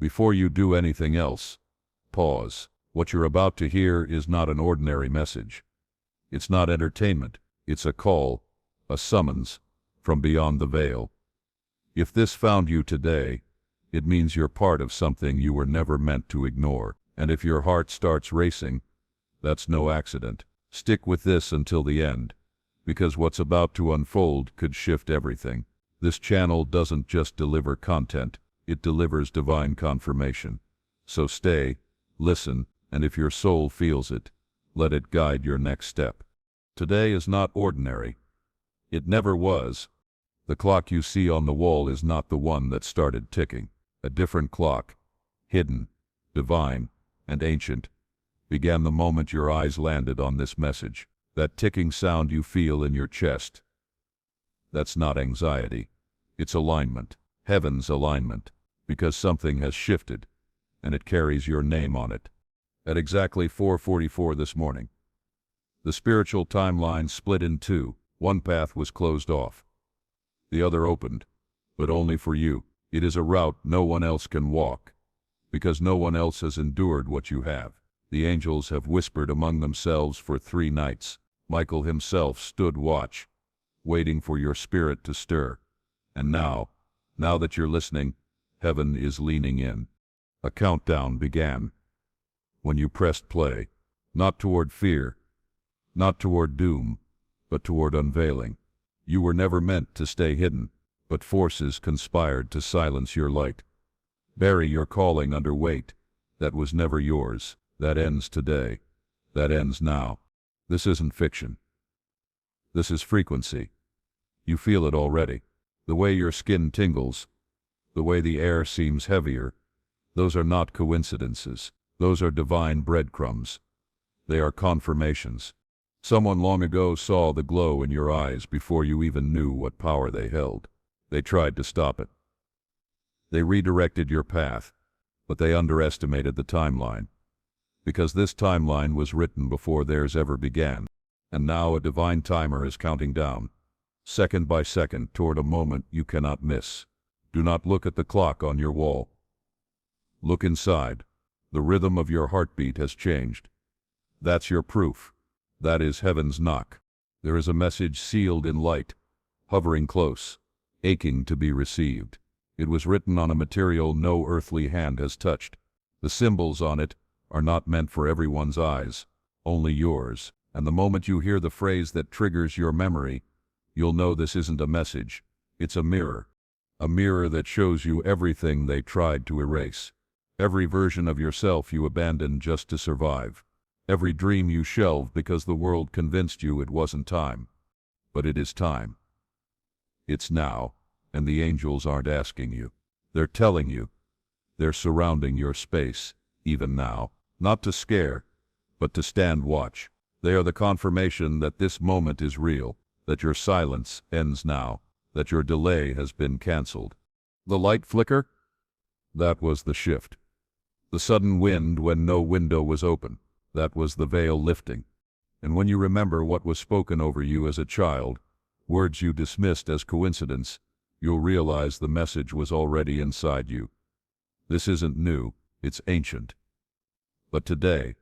Before you do anything else, pause. What you're about to hear is not an ordinary message. It's not entertainment. It's a call, a summons, from beyond the veil. If this found you today, it means you're part of something you were never meant to ignore. And if your heart starts racing, that's no accident. Stick with this until the end, because what's about to unfold could shift everything. This channel doesn't just deliver content, it delivers divine confirmation. So stay, listen, and if your soul feels it, let it guide your next step. Today is not ordinary. It never was. The clock you see on the wall is not the one that started ticking. A different clock, hidden, divine, and ancient, began the moment your eyes landed on this message. That ticking sound you feel in your chest, that's not anxiety. It's alignment, heaven's alignment, because something has shifted, and it carries your name on it. At exactly 4:44 this morning, the spiritual timeline split in two. One path was closed off. The other opened, but only for you. It is a route no one else can walk, because no one else has endured what you have. The angels have whispered among themselves for 3 nights. Michael himself stood watch, waiting for your spirit to stir. And now that you're listening, heaven is leaning in. A countdown began. When you pressed play, not toward fear, not toward doom, but toward unveiling. You were never meant to stay hidden, but forces conspired to silence your light. Bury your calling under weight that was never yours. That ends today. That ends now. This isn't fiction. This is frequency. You feel it already. The way your skin tingles, the way the air seems heavier, those are not coincidences. Those are divine breadcrumbs. They are confirmations. Someone long ago saw the glow in your eyes before you even knew what power they held. They tried to stop it. They redirected your path, but they underestimated the timeline. Because this timeline was written before theirs ever began. And now a divine timer is counting down, second by second, toward a moment you cannot miss. Do not look at the clock on your wall. Look inside. The rhythm of your heartbeat has changed. That's your proof. That is heaven's knock. There is a message sealed in light, hovering close, aching to be received. It was written on a material no earthly hand has touched. The symbols on it are not meant for everyone's eyes, only yours. And the moment you hear the phrase that triggers your memory, you'll know this isn't a message. It's a mirror that shows you everything they tried to erase. Every version of yourself you abandoned just to survive. Every dream you shelved because the world convinced you it wasn't time. But it is time. It's now, and the angels aren't asking you. They're telling you. They're surrounding your space, even now. Not to scare, but to stand watch. They are the confirmation that this moment is real, that your silence ends now, that your delay has been canceled. The light flicker? That was the shift. The sudden wind when no window was open. That was the veil lifting. And when you remember what was spoken over you as a child, words you dismissed as coincidence, you'll realize the message was already inside you. This isn't new, it's ancient. But today,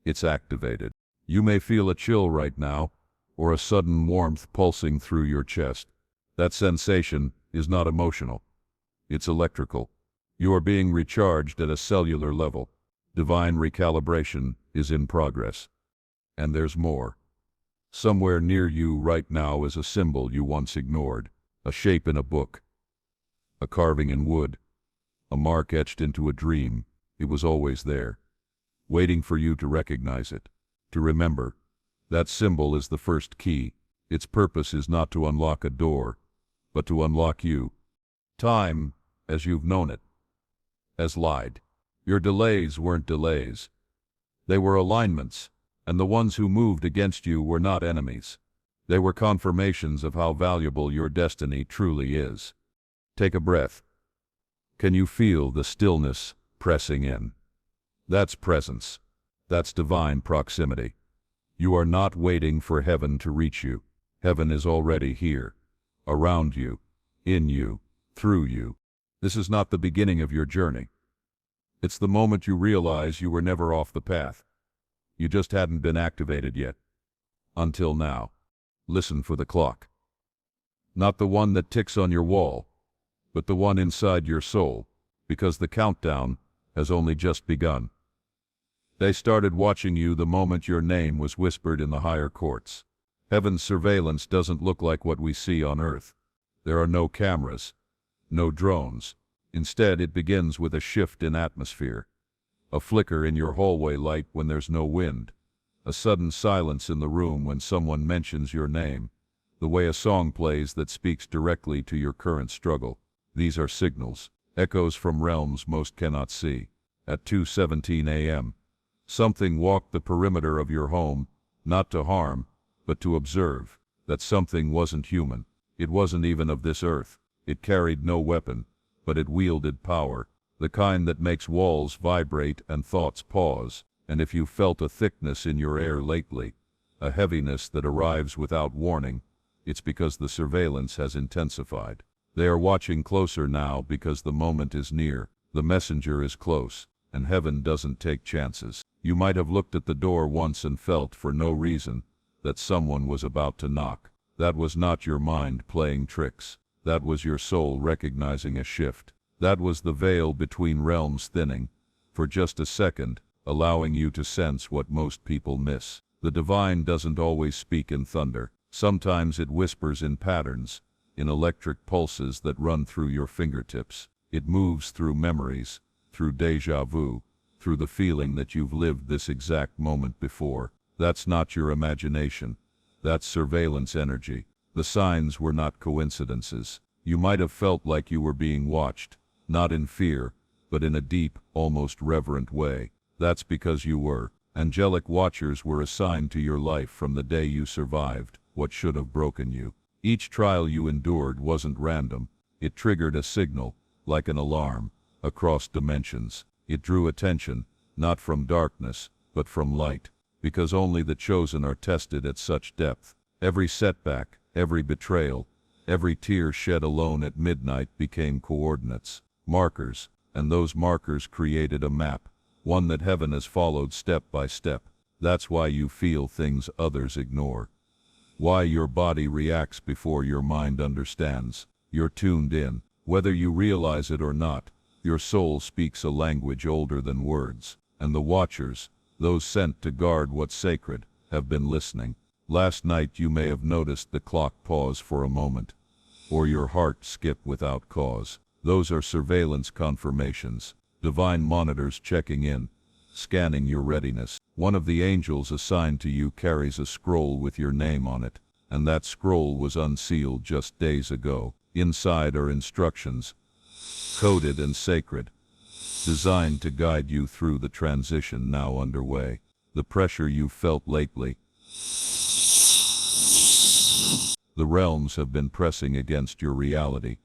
it's activated. You may feel a chill right now, or a sudden warmth pulsing through your chest. That sensation is not emotional. It's electrical. You are being recharged at a cellular level. Divine recalibration is in progress. And there's more. Somewhere near you right now is a symbol you once ignored, a shape in a book, a carving in wood, a mark etched into a dream. It was always there, waiting for you to recognize it, to remember. That symbol is the first key. Its purpose is not to unlock a door, but to unlock you. Time, as you've known it, has lied. Your delays weren't delays. They were alignments, and the ones who moved against you were not enemies. They were confirmations of how valuable your destiny truly is. Take a breath. Can you feel the stillness pressing in? That's presence. That's divine proximity. You are not waiting for heaven to reach you. Heaven is already here, around you, in you, through you. This is not the beginning of your journey. It's the moment you realize you were never off the path. You just hadn't been activated yet. Until now. Listen for the clock. Not the one that ticks on your wall, but the one inside your soul, because the countdown has only just begun. They started watching you the moment your name was whispered in the higher courts. Heaven's surveillance doesn't look like what we see on earth. There are no cameras, no drones. Instead, it begins with a shift in atmosphere. A flicker in your hallway light when there's no wind. A sudden silence in the room when someone mentions your name. The way a song plays that speaks directly to your current struggle. These are signals, echoes from realms most cannot see. At 2:17 a.m., something walked the perimeter of your home, not to harm, but to observe. That something wasn't human. It wasn't even of this earth. It carried no weapon, but it wielded power, the kind that makes walls vibrate and thoughts pause. And if you felt a thickness in your air lately, a heaviness that arrives without warning, it's because the surveillance has intensified. They are watching closer now because the moment is near, the messenger is close, and heaven doesn't take chances. You might have looked at the door once and felt, for no reason, that someone was about to knock. That was not your mind playing tricks. That was your soul recognizing a shift. That was the veil between realms thinning, for just a second, allowing you to sense what most people miss. The divine doesn't always speak in thunder. Sometimes it whispers in patterns, in electric pulses that run through your fingertips. It moves through memories, through déjà vu, through the feeling that you've lived this exact moment before. That's not your imagination. That's surveillance energy. The signs were not coincidences. You might have felt like you were being watched, not in fear, but in a deep, almost reverent way. That's because you were. Angelic watchers were assigned to your life from the day you survived what should have broken you. Each trial you endured wasn't random. It triggered a signal, like an alarm, across dimensions. It drew attention, not from darkness, but from light, because only the chosen are tested at such depth. Every setback, every betrayal, every tear shed alone at midnight became coordinates, markers, and those markers created a map, one that heaven has followed step by step. That's why you feel things others ignore. Why your body reacts before your mind understands. You're tuned in. Whether you realize it or not, your soul speaks a language older than words. And the watchers, those sent to guard what's sacred, have been listening. Last night you may have noticed the clock pause for a moment, or your heart skip without cause. Those are surveillance confirmations, divine monitors checking in, scanning your readiness. One of the angels assigned to you carries a scroll with your name on it, and that scroll was unsealed just days ago. Inside are instructions, coded and sacred, designed to guide you through the transition now underway. The pressure you've felt lately, the realms have been pressing against your reality,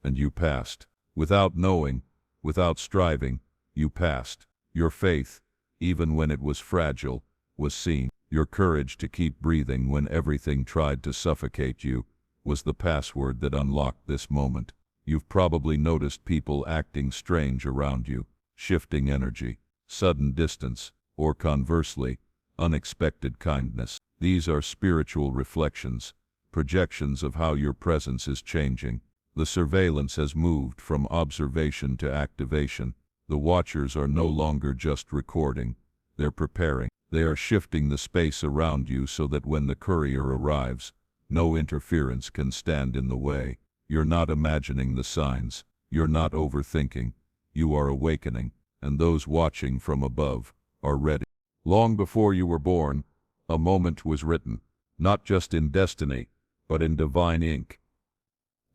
and you passed. Without knowing, without striving, you passed. Your faith, even when it was fragile, was seen. Your courage to keep breathing when everything tried to suffocate you was the password that unlocked this moment. You've probably noticed people acting strange around you, shifting energy, sudden distance, or conversely, unexpected kindness. These are spiritual reflections, projections of how your presence is changing. The surveillance has moved from observation to activation. The watchers are no longer just recording, they're preparing. They are shifting the space around you so that when the courier arrives, no interference can stand in the way. You're not imagining the signs, you're not overthinking, you are awakening, and those watching from above are ready. Long before you were born, a moment was written, not just in destiny, but in divine ink.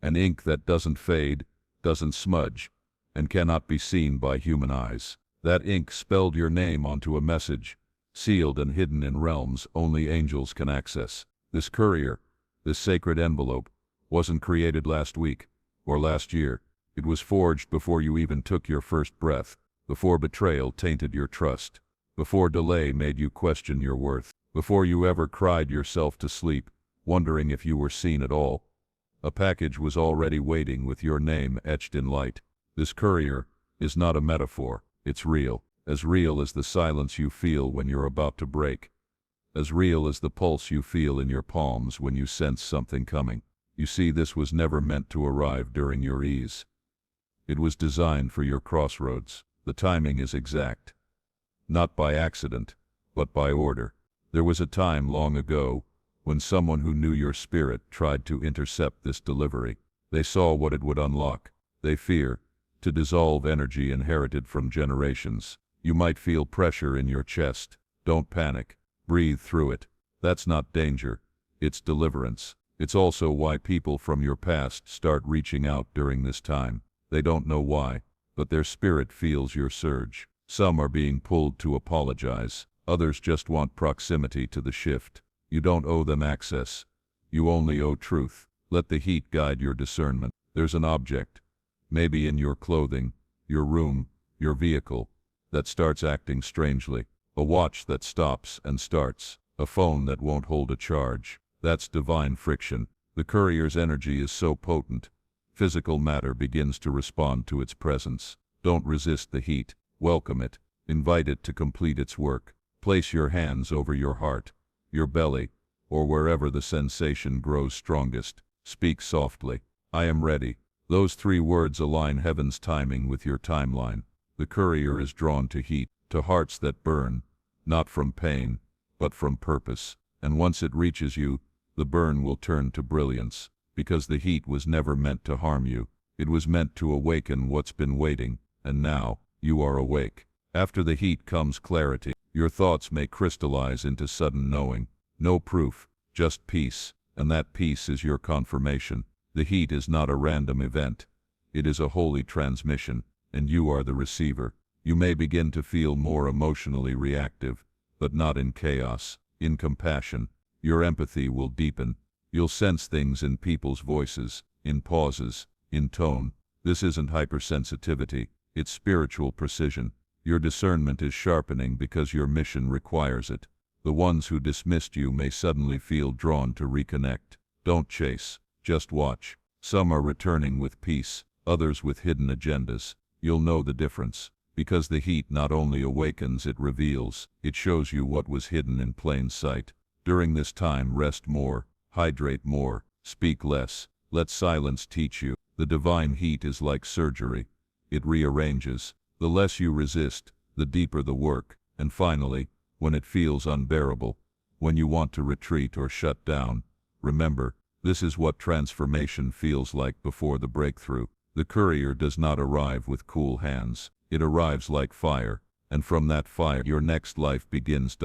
An ink that doesn't fade, doesn't smudge, and cannot be seen by human eyes. That ink spelled your name onto a message, sealed and hidden in realms only angels can access. This courier, this sacred envelope, wasn't created last week, or last year. It was forged before you even took your first breath, before betrayal tainted your trust, before delay made you question your worth, before you ever cried yourself to sleep, wondering if you were seen at all. A package was already waiting with your name etched in light. This courier is not a metaphor, it's real as the silence you feel when you're about to break, as real as the pulse you feel in your palms when you sense something coming. You see, this was never meant to arrive during your ease. It was designed for your crossroads. The timing is exact. Not by accident, but by order. There was a time long ago when someone who knew your spirit tried to intercept this delivery. They saw what it would unlock. They fear to dissolve energy inherited from generations. You might feel pressure in your chest. Don't panic. Breathe through it. That's not danger. It's deliverance. It's also why people from your past start reaching out during this time. They don't know why, but their spirit feels your surge. Some are being pulled to apologize. Others just want proximity to the shift. You don't owe them access. You only owe truth. Let the heat guide your discernment. There's an object, maybe in your clothing, your room, your vehicle, that starts acting strangely. A watch that stops and starts. A phone that won't hold a charge. That's divine friction. The courier's energy is so potent, physical matter begins to respond to its presence. Don't resist the heat. Welcome it. Invite it to complete its work. Place your hands over your heart, your belly, or wherever the sensation grows strongest. Speak softly. I am ready. Those 3 words align heaven's timing with your timeline. The courier is drawn to heat, to hearts that burn, not from pain, but from purpose. And once it reaches you, the burn will turn to brilliance, because the heat was never meant to harm you. It was meant to awaken what's been waiting, and now, you are awake. After the heat comes clarity. Your thoughts may crystallize into sudden knowing. No proof, just peace, and that peace is your confirmation. The heat is not a random event. It is a holy transmission, and you are the receiver. You may begin to feel more emotionally reactive, but not in chaos, in compassion. Your empathy will deepen. You'll sense things in people's voices, in pauses, in tone. This isn't hypersensitivity, it's spiritual precision. Your discernment is sharpening because your mission requires it. The ones who dismissed you may suddenly feel drawn to reconnect. Don't chase, just watch. Some are returning with peace, others with hidden agendas. You'll know the difference, because the heat not only awakens, it reveals. It shows you what was hidden in plain sight. During this time, rest more, hydrate more, speak less. Let silence teach you. The divine heat is like surgery. It rearranges. The less you resist, the deeper the work. And finally, when it feels unbearable, when you want to retreat or shut down, remember, this is what transformation feels like before the breakthrough. The courier does not arrive with cool hands. It arrives like fire, and from that fire your next life begins.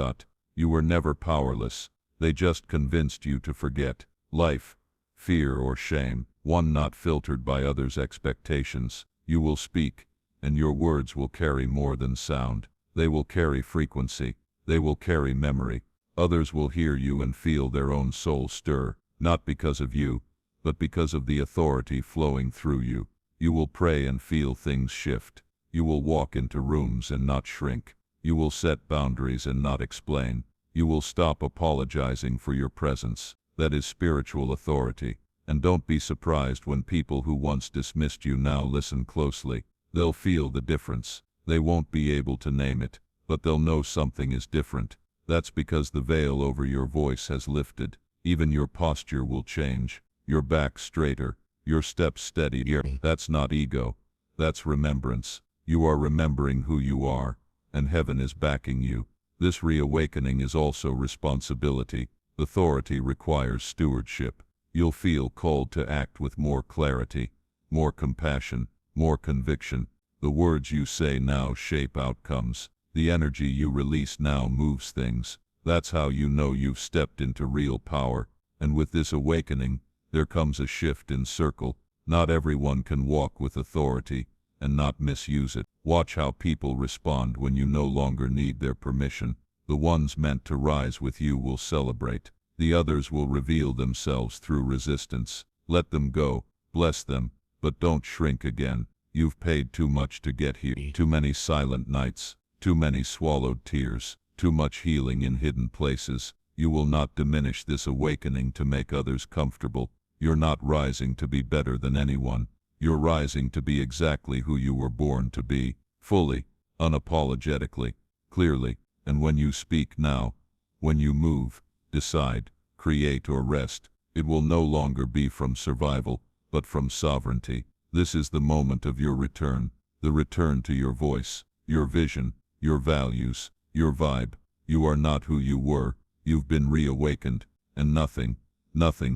You were never powerless. They just convinced you to forget. Life, fear or shame, one not filtered by others' expectations. You will speak, and your words will carry more than sound. They will carry frequency. They will carry memory. Others will hear you and feel their own soul stir, not because of you, but because of the authority flowing through you. You will pray and feel things shift. You will walk into rooms and not shrink. You will set boundaries and not explain. You will stop apologizing for your presence. That is spiritual authority. And don't be surprised when people who once dismissed you now listen closely. They'll feel the difference. They won't be able to name it, but they'll know something is different. That's because the veil over your voice has lifted. Even your posture will change. Your back straighter, your steps steadier. That's not ego. That's remembrance. You are remembering who you are, and heaven is backing you. This reawakening is also responsibility. Authority requires stewardship. You'll feel called to act with more clarity, more compassion, more conviction. The words you say now shape outcomes. The energy you release now moves things. That's how you know you've stepped into real power. And with this awakening, there comes a shift in circle. Not everyone can walk with authority and not misuse it. Watch how people respond when you no longer need their permission. The ones meant to rise with you will celebrate. The others will reveal themselves through resistance. Let them go, bless them, but don't shrink again. You've paid too much to get here. Too many silent nights, too many swallowed tears, too much healing in hidden places. You will not diminish this awakening to make others comfortable. You're not rising to be better than anyone. You're rising to be exactly who you were born to be, fully, unapologetically, clearly, and when you speak now, when you move, decide, create or rest, it will no longer be from survival, but from sovereignty. This is the moment of your return, the return to your voice, your vision, your values, your vibe. You are not who you were, you've been reawakened, and nothing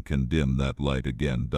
can dim that light again.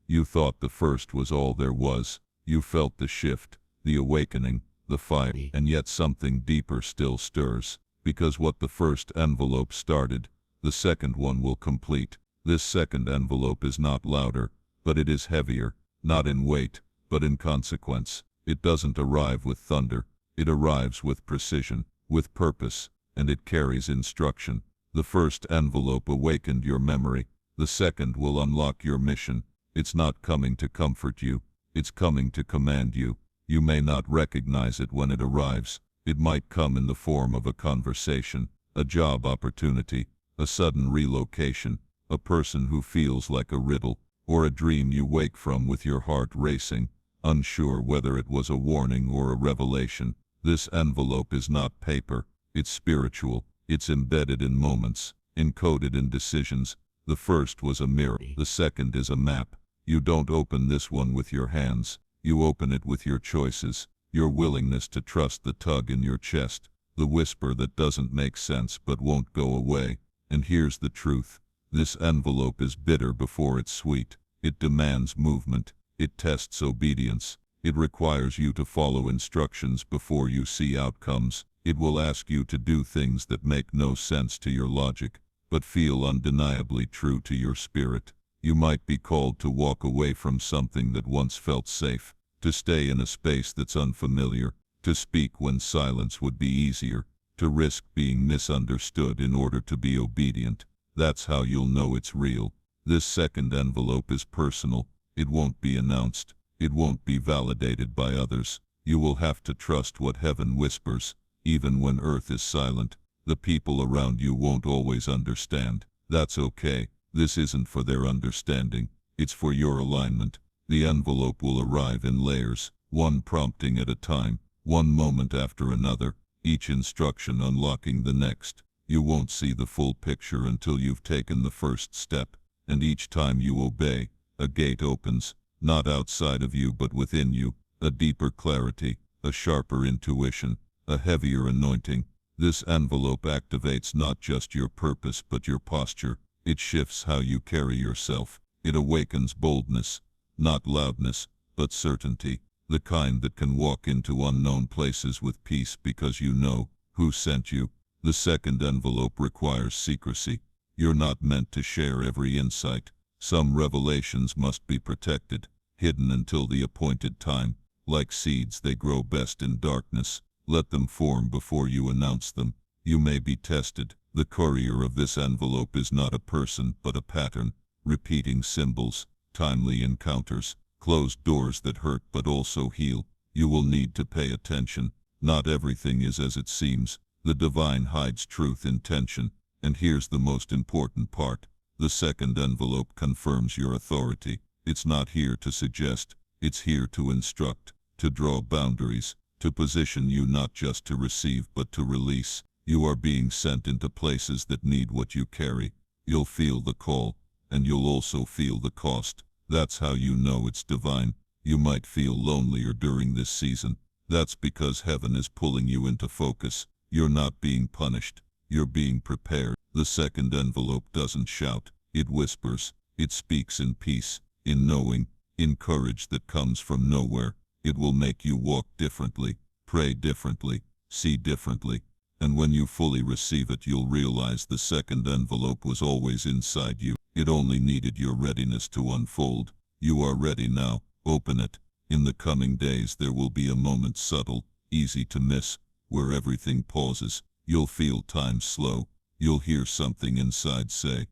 You thought the first was all there was, you felt the shift, the awakening, the fire, and yet something deeper still stirs, because what the first envelope started, the second one will complete. This second envelope is not louder, but it is heavier, not in weight, but in consequence. It doesn't arrive with thunder, it arrives with precision, with purpose, and it carries instruction. The first envelope awakened your memory, the second will unlock your mission. It's not coming to comfort you, it's coming to command you. You may not recognize it when it arrives. It might come in the form of a conversation, a job opportunity, a sudden relocation, a person who feels like a riddle, or a dream you wake from with your heart racing, unsure whether it was a warning or a revelation. This envelope is not paper, it's spiritual, it's embedded in moments, encoded in decisions. The first was a mirror, the second is a map. You don't open this one with your hands, you open it with your choices, your willingness to trust the tug in your chest, the whisper that doesn't make sense but won't go away. And here's the truth. This envelope is bitter before it's sweet. It demands movement. It tests obedience. It requires you to follow instructions before you see outcomes. It will ask you to do things that make no sense to your logic, but feel undeniably true to your spirit. You might be called to walk away from something that once felt safe, to stay in a space that's unfamiliar, to speak when silence would be easier, to risk being misunderstood in order to be obedient. That's how you'll know it's real. This second envelope is personal. It won't be announced. It won't be validated by others. You will have to trust what heaven whispers, even when earth is silent. The people around you won't always understand. That's okay. This isn't for their understanding. It's for your alignment. The envelope will arrive in layers, one prompting at a time, one moment after another, each instruction unlocking the next. You won't see the full picture until you've taken the first step, and each time you obey, a gate opens, not outside of you but within you, a deeper clarity, a sharper intuition, a heavier anointing. This envelope activates not just your purpose but your posture. It shifts how you carry yourself. It awakens boldness, not loudness, but certainty, the kind that can walk into unknown places with peace because you know who sent you. The second envelope requires secrecy. You're not meant to share every insight. Some revelations must be protected, hidden until the appointed time. Like seeds, they grow best in darkness. Let them form before you announce them. You may be tested. The courier of this envelope is not a person but a pattern, repeating symbols, timely encounters, closed doors that hurt but also heal. You will need to pay attention. Not everything is as it seems. The divine hides truth in tension. And here's the most important part. The second envelope confirms your authority. It's not here to suggest, it's here to instruct, to draw boundaries, to position you not just to receive but to release. You are being sent into places that need what you carry. You'll feel the call, and you'll also feel the cost. That's how you know it's divine. You might feel lonelier during this season. That's because heaven is pulling you into focus. You're not being punished. You're being prepared. The second envelope doesn't shout. It whispers. It speaks in peace, in knowing, in courage that comes from nowhere. It will make you walk differently, pray differently, see differently. And when you fully receive it, you'll realize the second envelope was always inside you. It only needed your readiness to unfold. You are ready now. Open it. In the coming days there will be a moment subtle, easy to miss, where everything pauses. You'll feel time slow. You'll hear something inside say,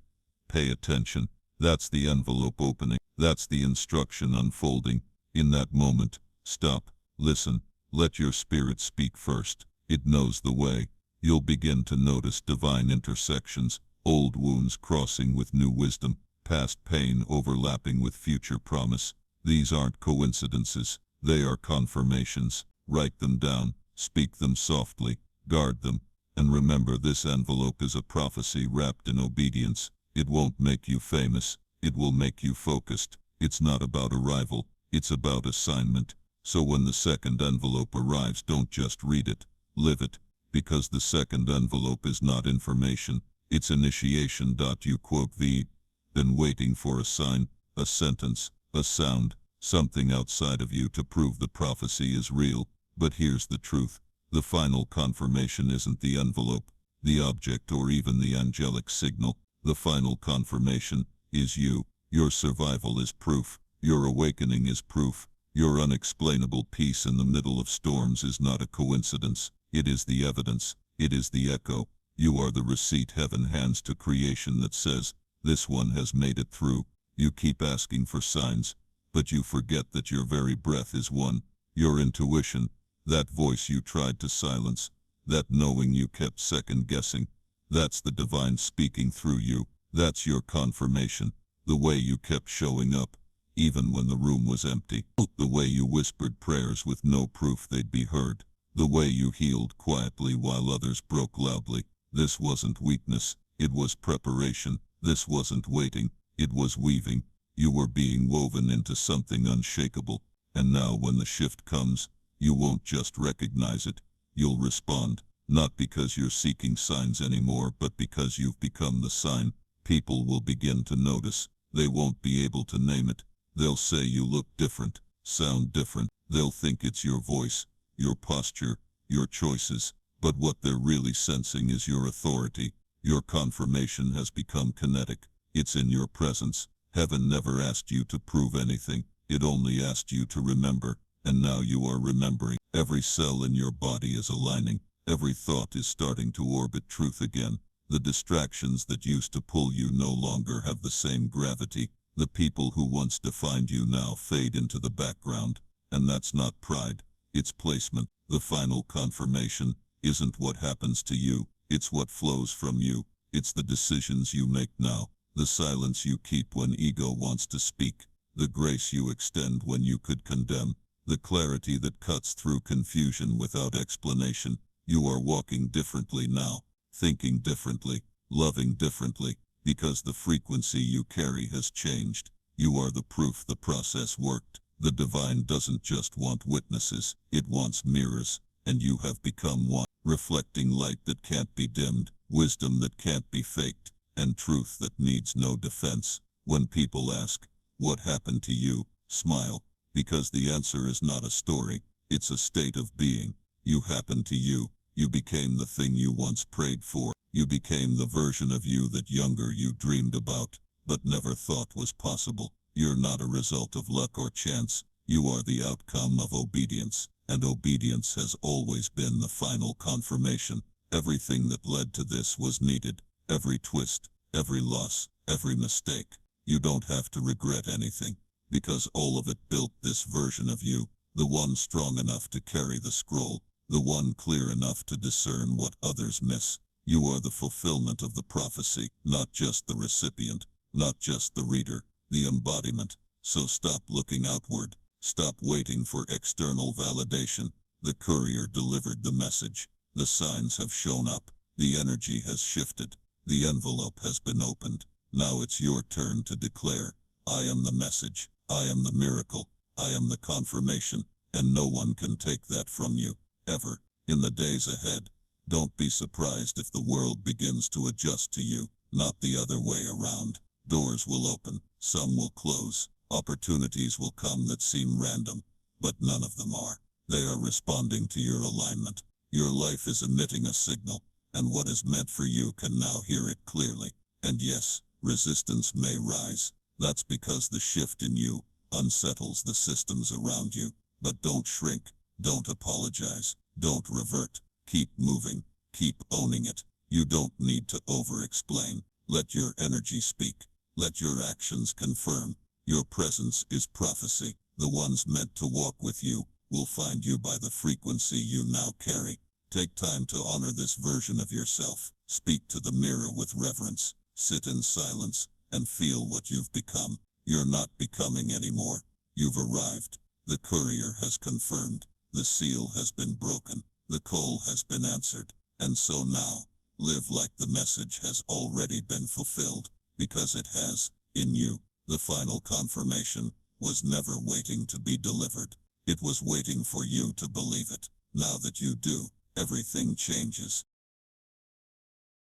"Pay attention." That's the envelope opening. That's the instruction unfolding. In that moment, stop, listen, let your spirit speak first. It knows the way. You'll begin to notice divine intersections, old wounds crossing with new wisdom, past pain overlapping with future promise. These aren't coincidences. They are confirmations. Write them down. Speak them softly. Guard them. And remember, this envelope is a prophecy wrapped in obedience. It won't make you famous. It will make you focused. It's not about arrival. It's about assignment. So when the second envelope arrives, don't just read it. Live it. Because the second envelope is not information. It's initiation. You quote been waiting for a sign, a sentence, a sound, something outside of you to prove the prophecy is real. But here's the truth. The final confirmation isn't the envelope, the object, or even the angelic signal. The final confirmation is you. Your survival is proof. Your awakening is proof. Your unexplainable peace in the middle of storms is not a coincidence. It is the evidence. It is the echo. You are the receipt heaven hands to creation that says, this one has made it through. You keep asking for signs, but you forget that your very breath is one. Your intuition, that voice you tried to silence, that knowing you kept second guessing, that's the divine speaking through you. That's your confirmation. The way you kept showing up, even when the room was empty. The way you whispered prayers with no proof they'd be heard. The way you healed quietly while others broke loudly. This wasn't weakness, it was preparation. This wasn't waiting, it was weaving. You were being woven into something unshakable. And now when the shift comes, you won't just recognize it, you'll respond. Not because you're seeking signs anymore, but because you've become the sign. People will begin to notice. They won't be able to name it. They'll say you look different, sound different. They'll think it's your voice, your posture, your choices. But what they're really sensing is your authority. Your confirmation has become kinetic. It's in your presence. Heaven never asked you to prove anything. It only asked you to remember. And now you are remembering. Every cell in your body is aligning. Every thought is starting to orbit truth again. The distractions that used to pull you no longer have the same gravity. The people who once defined you now fade into the background. And that's not pride. It's placement. The final confirmation isn't what happens to you. It's what flows from you. It's the decisions you make now. The silence you keep when ego wants to speak. The grace you extend when you could condemn. The clarity that cuts through confusion without explanation. You are walking differently now. Thinking differently. Loving differently. Because the frequency you carry has changed. You are the proof the process worked. The divine doesn't just want witnesses. It wants mirrors. And you have become one. Reflecting light that can't be dimmed, wisdom that can't be faked, and truth that needs no defense. When people ask, what happened to you? Smile, because the answer is not a story, it's a state of being. You happened to you. You became the thing you once prayed for. You became the version of you that younger you dreamed about, but never thought was possible. You're not a result of luck or chance. You are the outcome of obedience. And obedience has always been the final confirmation. Everything that led to this was needed. Every twist, every loss, every mistake. You don't have to regret anything, because all of it built this version of you, the one strong enough to carry the scroll, the one clear enough to discern what others miss. You are the fulfillment of the prophecy, not just the recipient, not just the reader, the embodiment. So stop looking outward. Stop waiting for external validation. The courier delivered the message. The signs have shown up. The energy has shifted. The envelope has been opened. Now it's your turn to declare, I am the message. I am the miracle. I am the confirmation. And no one can take that from you, ever. In the days ahead, don't be surprised if the world begins to adjust to you, not the other way around. Doors will open. Some will close. Opportunities will come that seem random, but none of them are. They are responding to your alignment. Your life is emitting a signal, and what is meant for you can now hear it clearly. And yes, resistance may rise. That's because the shift in you unsettles the systems around you. But don't shrink. Don't apologize. Don't revert. Keep moving. Keep owning it. You don't need to over-explain. Let your energy speak. Let your actions confirm. Your presence is prophecy. The ones meant to walk with you will find you by the frequency you now carry. Take time to honor this version of yourself. Speak to the mirror with reverence. Sit in silence and feel what you've become. You're not becoming anymore. You've arrived. The courier has confirmed. The seal has been broken. The call has been answered. And so now, live like the message has already been fulfilled, because it has, in you. The final confirmation was never waiting to be delivered. It was waiting for you to believe it. Now that you do, everything changes.